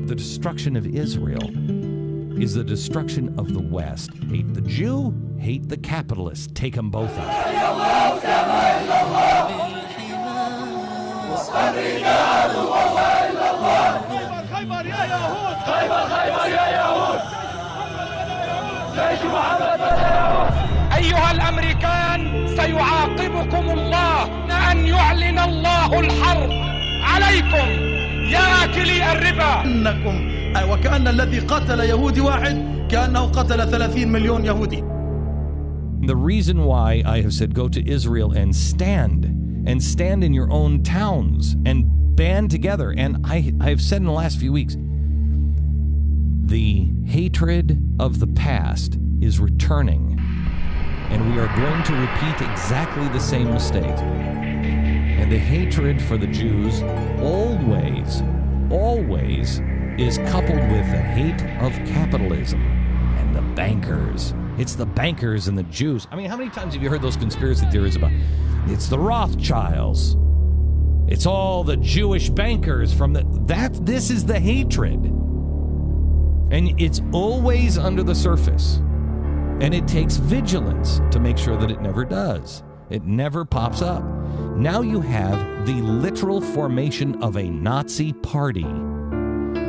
the destruction of Israel is the destruction of the West. Hate the Jew, hate the capitalist. Take them both out. أيها الأمريكان سيعاقبكم الله أن يعلن الله الحرب عليكم يا آكلي الربا. إنكم وكأن الذي قتل يهودي واحد كأنه قتل 30 مليون يهودي. The reason why I have said go to Israel and stand in your own towns and band together, and I've said in the last few weeks, the hatred of the past is returning, and we are going to repeat exactly the same mistake. And the hatred for the Jews always is coupled with the hate of capitalism and the bankers. It's the bankers and the Jews. I mean, how many times have you heard those conspiracy theories about it's the Rothschilds? It's all the Jewish bankers from this is the hatred. And it's always under the surface. And it takes vigilance to make sure that it never does. It never pops up. Now you have the literal formation of a Nazi party.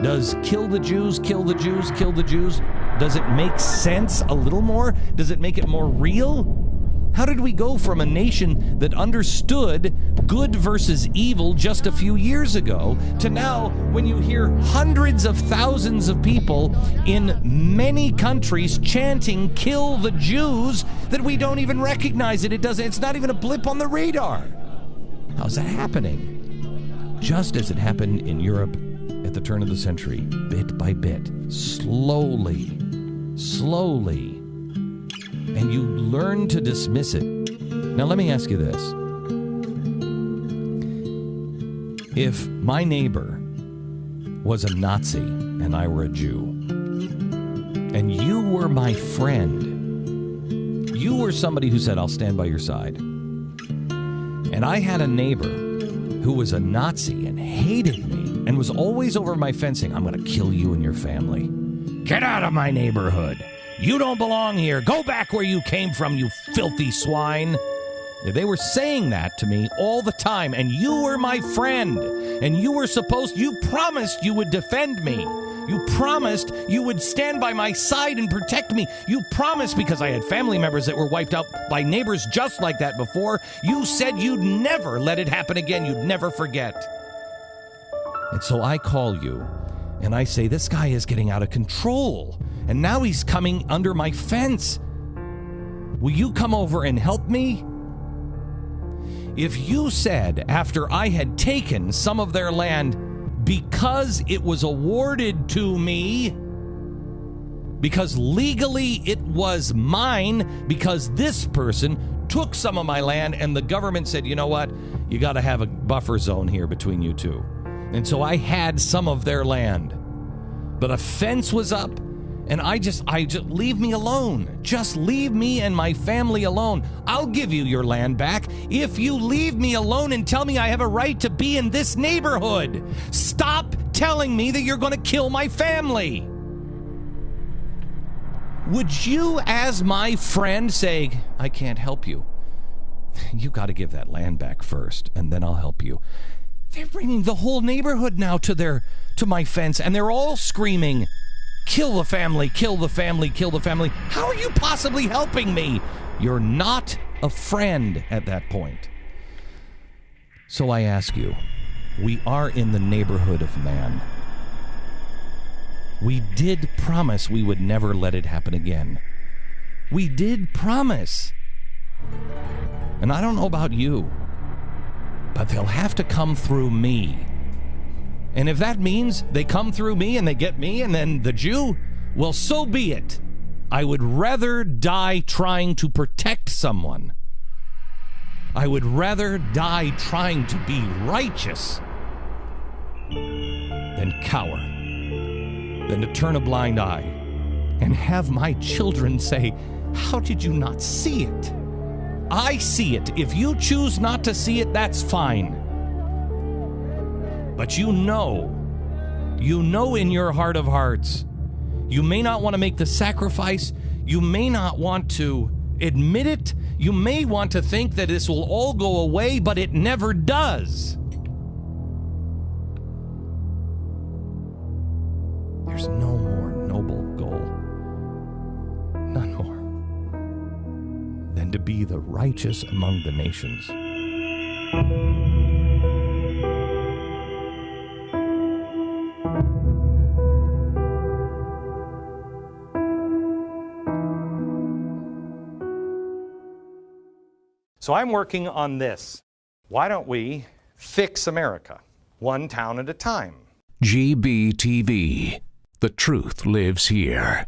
Does kill the Jews, kill the Jews, kill the Jews? Does it make sense a little more? Does it make it more real? How did we go from a nation that understood good versus evil just a few years ago to now when you hear hundreds of thousands of people in many countries chanting kill the Jews that we don't even recognize it? It's not even a blip on the radar. How's that happening? Just as it happened in Europe at the turn of the century, bit by bit, slowly. And you learn to dismiss it. Now, let me ask you this. If my neighbor was a Nazi and I were a Jew, and you were my friend, you were somebody who said, I'll stand by your side, and I had a neighbor who was a Nazi and hated me and was always over my fence saying, I'm going to kill you and your family. Get out of my neighborhood. You don't belong here. Go back where you came from, you filthy swine. They were saying that to me all the time, and you were my friend, and you promised you would defend me. You promised you would stand by my side and protect me. You promised, because I had family members that were wiped out by neighbors just like that before, you said you'd never let it happen again. You'd never forget. And so I call you, and I say, this guy is getting out of control. And now he's coming under my fence. Will you come over and help me? If you said, after I had taken some of their land because it was awarded to me, because legally it was mine, because this person took some of my land and the government said, you know what, you got to have a buffer zone here between you two. And so I had some of their land. But a fence was up. And I just leave me alone. Just leave me and my family alone. I'll give you your land back if you leave me alone and tell me I have a right to be in this neighborhood. Stop telling me that you're going to kill my family. Would you, as my friend, say, I can't help you. You got to give that land back first, and then I'll help you. They're bringing the whole neighborhood now to my fence, and they're all screaming, kill the family, kill the family, kill the family. How are you possibly helping me? You're not a friend at that point. So I ask you, we are in the neighborhood of man. We did promise we would never let it happen again. We did promise. And I don't know about you, but they'll have to come through me. And if that means they come through me and they get me and then the Jew, well, so be it. I would rather die trying to protect someone. I would rather die trying to be righteous than cower, than to turn a blind eye and have my children say, how did you not see it? I see it. If you choose not to see it, that's fine. But you know You know in your heart of hearts. You may not want to make the sacrifice. You may not want to admit it. You may want to think that this will all go away, but it never does. There's no more noble goal, none more, than to be the righteous among the nations. So I'm working on this. Why don't we fix America, one town at a time? GBTV. The truth lives here.